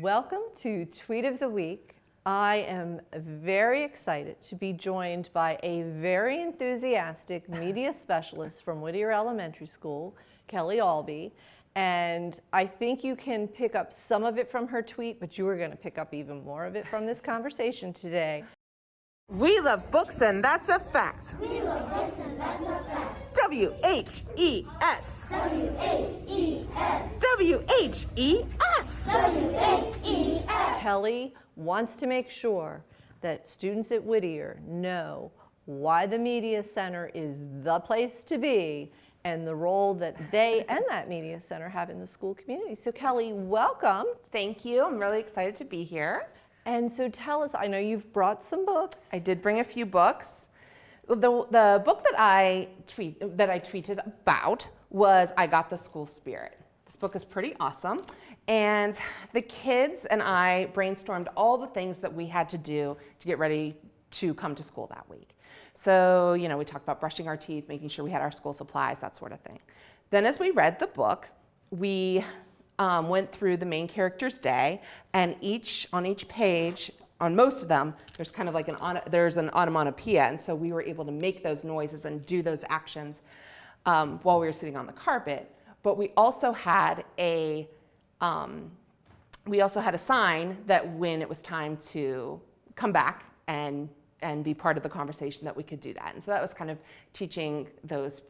Welcome to Tweet of the Week. I am very excited to be joined by a very enthusiastic media specialist from Whittier Elementary School, Kelley Albee. And I think you can pick up some of it from her tweet, but you are going to pick up even more of it from this conversation today. We love books and that's a fact. We love books and that's a fact. W-H-E-S. W-H-E-S. W-H-E-S. W-H-E-S. Kelley wants to make sure that students at Whittier know why the Media Center is the place to be and the role that they and that Media Center have in the school community. So Kelley, welcome. Thank you. I'm really excited to be here. And so tell us, I know you've brought some books. I did bring a few books. The book that I tweeted about was I Got the School Spirit. This book is pretty awesome. And the kids and I brainstormed all the things that we had to do to get ready to come to school that week. So, we talked about brushing our teeth, making sure we had our school supplies, that sort of thing. Then as we read the book, we went through the main character's day, and on each page, on most of them, there's kind of like there's an onomatopoeia, and so we were able to make those noises and do those actions while we were sitting on the carpet. But we also had a sign that when it was time to come back and be part of the conversation, that we could do that. And so that was kind of teaching those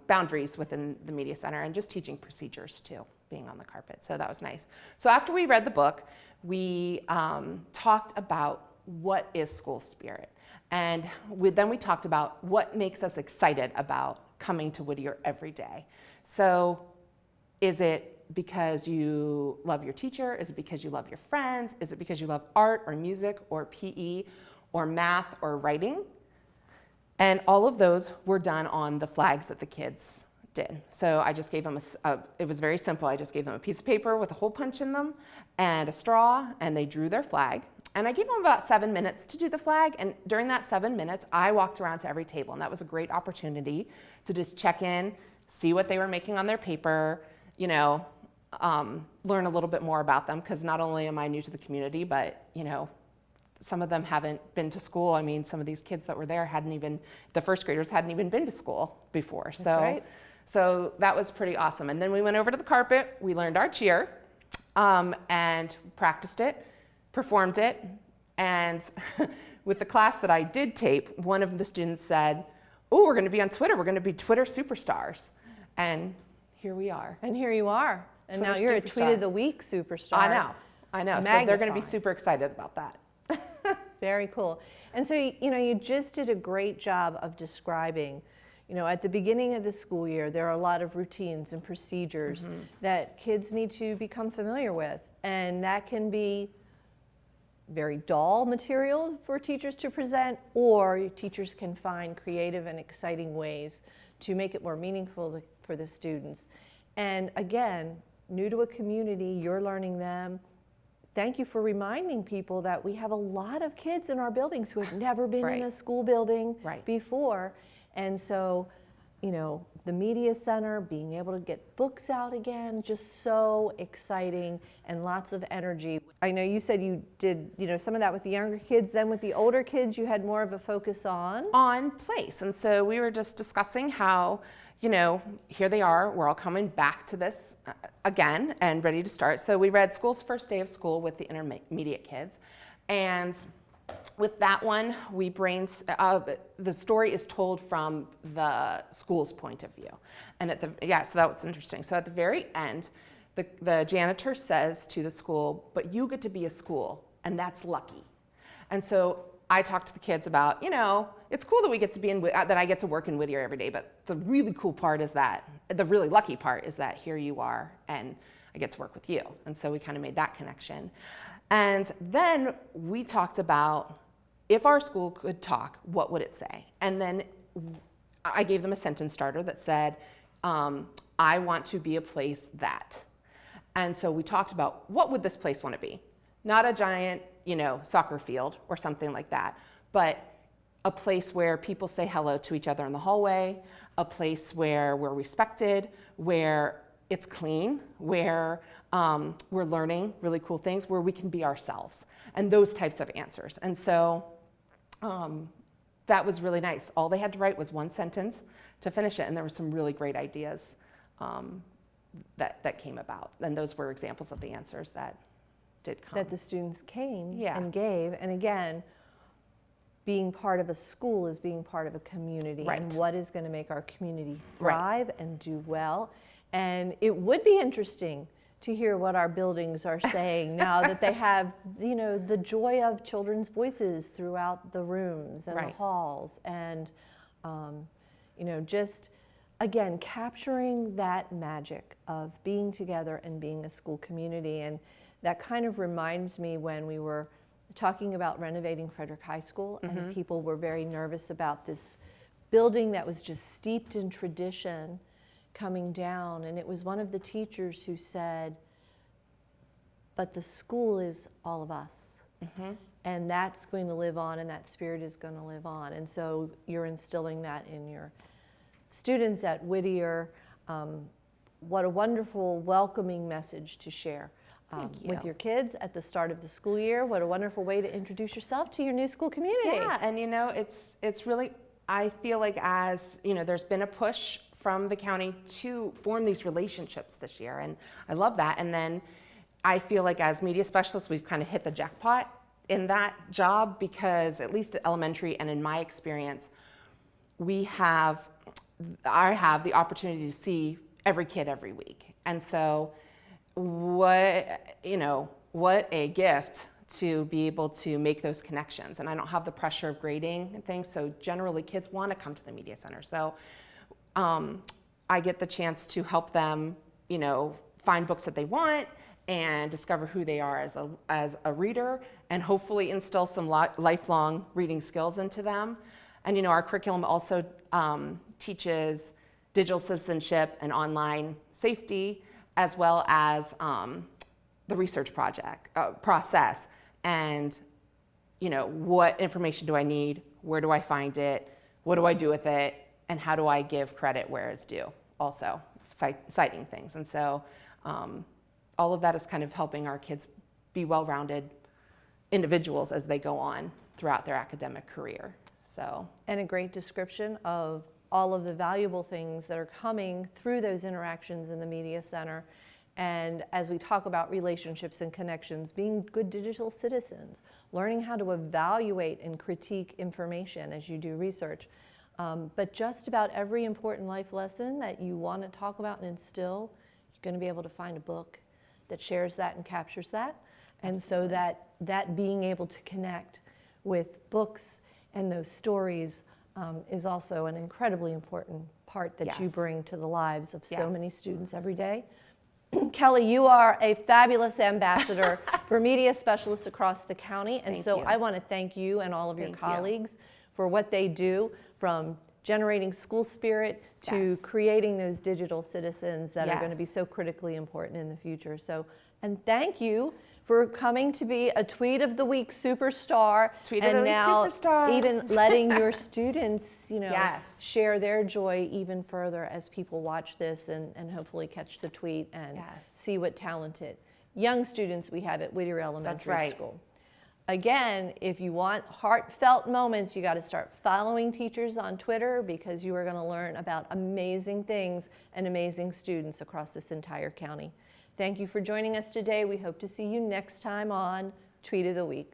boundaries within the Media Center and just teaching procedures too, being on the carpet. So that was nice. So after we read the book, we talked about what is school spirit. And then we talked about what makes us excited about coming to Whittier every day. So is it because you love your teacher? Is it because you love your friends? Is it because you love art or music or PE or math or writing? And all of those were done on the flags that the kids did. So I just gave them it was very simple. I just gave them a piece of paper with a hole punch in them and a straw, and they drew their flag. And I gave them about 7 minutes to do the flag. And during that 7 minutes, I walked around to every table. And that was a great opportunity to just check in, see what they were making on their paper, learn a little bit more about them. Because not only am I new to the community, but, some of them haven't been to school. I mean, some of these kids that were there the first graders hadn't even been to school before. That's right. So that was pretty awesome. And then we went over to the carpet, we learned our cheer, and practiced it, performed it. And with the class that I did tape, one of the students said, "Oh, we're gonna be on Twitter. We're gonna be Twitter superstars." And here we are. And here you are. And Twitter now you're superstar. a Tweet of the Week superstar. I know. So they're gonna be super excited about that. Very cool. And so, you just did a great job of describing, at the beginning of the school year, there are a lot of routines and procedures that kids need to become familiar with. And that can be very dull material for teachers to present, or teachers can find creative and exciting ways to make it more meaningful for the students. And again, new to a community, you're learning them. Thank you for reminding people that we have a lot of kids in our buildings who have never been in a school building before. And so, the Media Center, being able to get books out again, just so exciting and lots of energy. I know you said you did, some of that with the younger kids. Then with the older kids, you had more of a focus on place. And so we were just discussing how, here they are, we're all coming back to this again and ready to start. So we read School's First Day of School with the intermediate kids. And with that one, the story is told from the school's point of view. And so that was interesting. So at the very end, the janitor says to the school, "But you get to be a school, and that's lucky." And so I talked to the kids about, it's cool that we get to be that I get to work in Whittier every day, but the really cool part is the really lucky part is that here you are and I get to work with you. And so we kind of made that connection. And then we talked about, if our school could talk, what would it say? And then I gave them a sentence starter that said, I want to be a place that. And so we talked about, what would this place want to be? Not a giant, soccer field or something like that, but a place where people say hello to each other in the hallway, a place where we're respected, where it's clean, where we're learning really cool things, where we can be ourselves, and those types of answers. And so that was really nice. All they had to write was one sentence to finish it, and there were some really great ideas that came about. And those were examples of the answers that did come. That the students came Yeah. and gave. And again, being part of a school is being part of a community, Right. and what is going to make our community Right. thrive and do well. And it would be interesting to hear what our buildings are saying now that they have, the joy of children's voices throughout the rooms and Right. the halls, and just again capturing that magic of being together and being a school community. And that kind of reminds me when we were talking about renovating Frederick High School, and people were very nervous about this building that was just steeped in tradition coming down. And it was one of the teachers who said, but the school is all of us. And that's going to live on, and that spirit is going to live on. And so you're instilling that in your students at Whittier. What a wonderful, welcoming message to share with your kids at the start of the school year. What a wonderful way to introduce yourself to your new school community. Yeah, and it's really, I feel like as, there's been a push from the county to form these relationships this year, and I love that. And then I feel like as media specialists, we've kind of hit the jackpot in that job, because at least at elementary and in my experience, I have the opportunity to see every kid every week. And so what a gift to be able to make those connections. And I don't have the pressure of grading and things, so generally kids want to come to the media center. So I get the chance to help them, find books that they want and discover who they are as a reader, and hopefully instill some lifelong reading skills into them. And our curriculum also teaches digital citizenship and online safety, as well as the research process. And what information do I need? Where do I find it? What do I do with it? And how do I give credit where it's due? Also citing things. And so all of that is kind of helping our kids be well-rounded individuals as they go on throughout their academic career. So, and a great description of all of the valuable things that are coming through those interactions in the media center. And as we talk about relationships and connections, being good digital citizens, learning how to evaluate and critique information as you do research. But just about every important life lesson that you want to talk about and instill, you're going to be able to find a book that shares that and captures that. And so that being able to connect with books and those stories is also an incredibly important part that you Yes. bring to the lives of so Yes. many students every day. Kelley, you are a fabulous ambassador for media specialists across the county. And Thank so you. I want to thank you and all of your Thank you. colleagues for what they do, from generating school spirit to Yes. creating those digital citizens that are going to be Yes. so critically important in the future. So, and thank you for coming to be a Tweet of the Week superstar. Tweet of and the Week now superstar. even letting your students, Yes. share their joy even further as people watch this and hopefully catch the tweet and Yes. see what talented young students we have at Whittier Elementary right. School. Again, if you want heartfelt moments, you got to start following teachers on Twitter, because you are going to learn about amazing things and amazing students across this entire county. Thank you for joining us today. We hope to see you next time on Tweet of the Week.